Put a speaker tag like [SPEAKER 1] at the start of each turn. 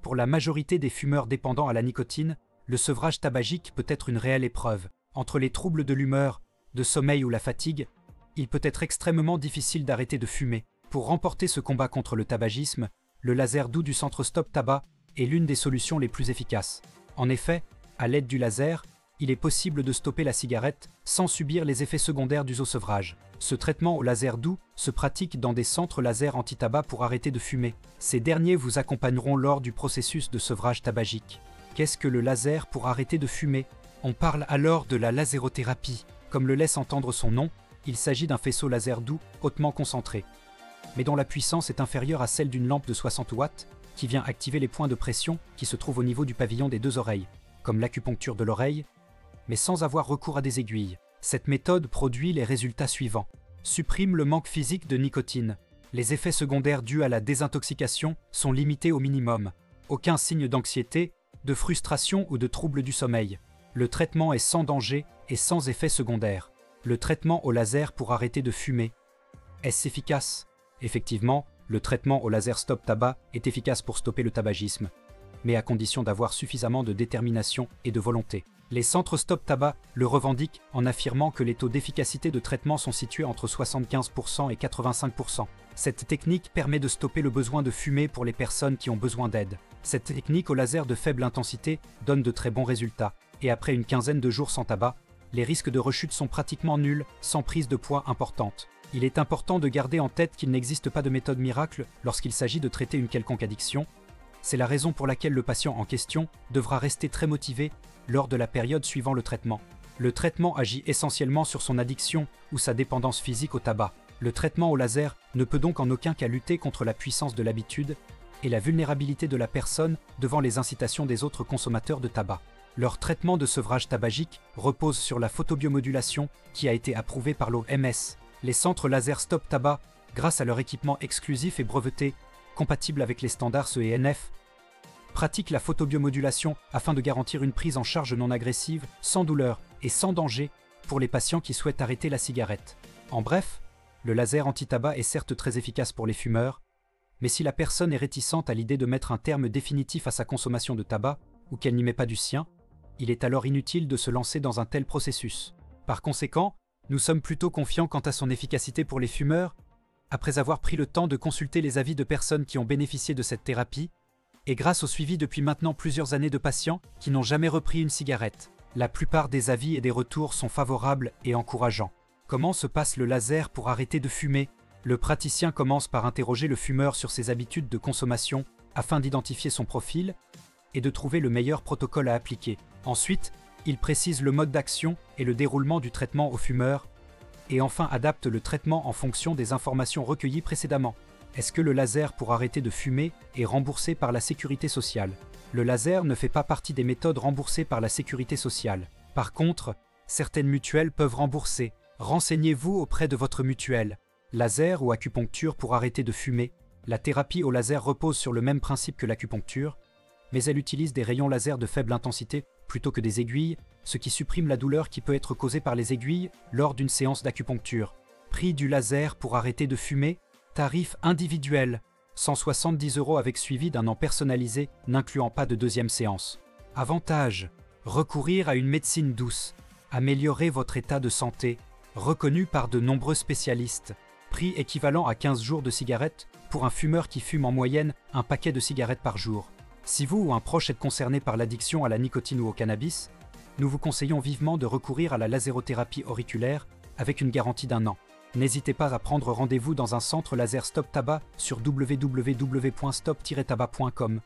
[SPEAKER 1] Pour la majorité des fumeurs dépendants à la nicotine, le sevrage tabagique peut être une réelle épreuve. Entre les troubles de l'humeur, de sommeil ou la fatigue, il peut être extrêmement difficile d'arrêter de fumer. Pour remporter ce combat contre le tabagisme, le laser doux du centre Stop Tabac est l'une des solutions les plus efficaces. En effet, à l'aide du laser, il est possible de stopper la cigarette sans subir les effets secondaires du sevrage. Ce traitement au laser doux se pratique dans des centres laser anti-tabac pour arrêter de fumer. Ces derniers vous accompagneront lors du processus de sevrage tabagique. Qu'est-ce que le laser pour arrêter de fumer? On parle alors de la lasérothérapie. Comme le laisse entendre son nom, il s'agit d'un faisceau laser doux hautement concentré, mais dont la puissance est inférieure à celle d'une lampe de 60 watts qui vient activer les points de pression qui se trouvent au niveau du pavillon des deux oreilles, comme l'acupuncture de l'oreille, mais sans avoir recours à des aiguilles. Cette méthode produit les résultats suivants. Supprime le manque physique de nicotine. Les effets secondaires dus à la désintoxication sont limités au minimum. Aucun signe d'anxiété, de frustration ou de trouble du sommeil. Le traitement est sans danger et sans effets secondaires. Le traitement au laser pour arrêter de fumer. Est-ce efficace? Effectivement, le traitement au laser Stop Tabac est efficace pour stopper le tabagisme, mais à condition d'avoir suffisamment de détermination et de volonté. Les centres Stop Tabac le revendiquent en affirmant que les taux d'efficacité de traitement sont situés entre 75% et 85%. Cette technique permet de stopper le besoin de fumer pour les personnes qui ont besoin d'aide. Cette technique au laser de faible intensité donne de très bons résultats, et après une quinzaine de jours sans tabac, les risques de rechute sont pratiquement nuls, sans prise de poids importante. Il est important de garder en tête qu'il n'existe pas de méthode miracle lorsqu'il s'agit de traiter une quelconque addiction. C'est la raison pour laquelle le patient en question devra rester très motivé lors de la période suivant le traitement. Le traitement agit essentiellement sur son addiction ou sa dépendance physique au tabac. Le traitement au laser ne peut donc en aucun cas lutter contre la puissance de l'habitude et la vulnérabilité de la personne devant les incitations des autres consommateurs de tabac. Leur traitement de sevrage tabagique repose sur la photobiomodulation qui a été approuvée par l'OMS. Les centres laser Stop Tabac, grâce à leur équipement exclusif et breveté, compatible avec les standards CE&NF, pratiquent la photobiomodulation afin de garantir une prise en charge non agressive, sans douleur et sans danger pour les patients qui souhaitent arrêter la cigarette. En bref, le laser anti-tabac est certes très efficace pour les fumeurs, mais si la personne est réticente à l'idée de mettre un terme définitif à sa consommation de tabac ou qu'elle n'y met pas du sien, il est alors inutile de se lancer dans un tel processus. Par conséquent, nous sommes plutôt confiants quant à son efficacité pour les fumeurs, après avoir pris le temps de consulter les avis de personnes qui ont bénéficié de cette thérapie, et grâce au suivi depuis maintenant plusieurs années de patients qui n'ont jamais repris une cigarette. La plupart des avis et des retours sont favorables et encourageants. Comment se passe le laser pour arrêter de fumer? Le praticien commence par interroger le fumeur sur ses habitudes de consommation afin d'identifier son profil et de trouver le meilleur protocole à appliquer. Ensuite, il précise le mode d'action et le déroulement du traitement au fumeur, et enfin adapte le traitement en fonction des informations recueillies précédemment. Est-ce que le laser pour arrêter de fumer est remboursé par la Sécurité sociale? Le laser ne fait pas partie des méthodes remboursées par la Sécurité sociale. Par contre, certaines mutuelles peuvent rembourser. Renseignez-vous auprès de votre mutuelle. Laser ou acupuncture pour arrêter de fumer. La thérapie au laser repose sur le même principe que l'acupuncture, mais elle utilise des rayons laser de faible intensité plutôt que des aiguilles, ce qui supprime la douleur qui peut être causée par les aiguilles lors d'une séance d'acupuncture. Prix du laser pour arrêter de fumer, tarif individuel, 170 € avec suivi d'un an personnalisé n'incluant pas de deuxième séance. Avantage, recourir à une médecine douce, améliorer votre état de santé, reconnu par de nombreux spécialistes. Prix équivalent à 15 jours de cigarettes pour un fumeur qui fume en moyenne un paquet de cigarettes par jour. Si vous ou un proche êtes concerné par l'addiction à la nicotine ou au cannabis, nous vous conseillons vivement de recourir à la lasérothérapie auriculaire avec une garantie d'1 an. N'hésitez pas à prendre rendez-vous dans un centre laser Stop Tabac sur www.stop-tabac.com.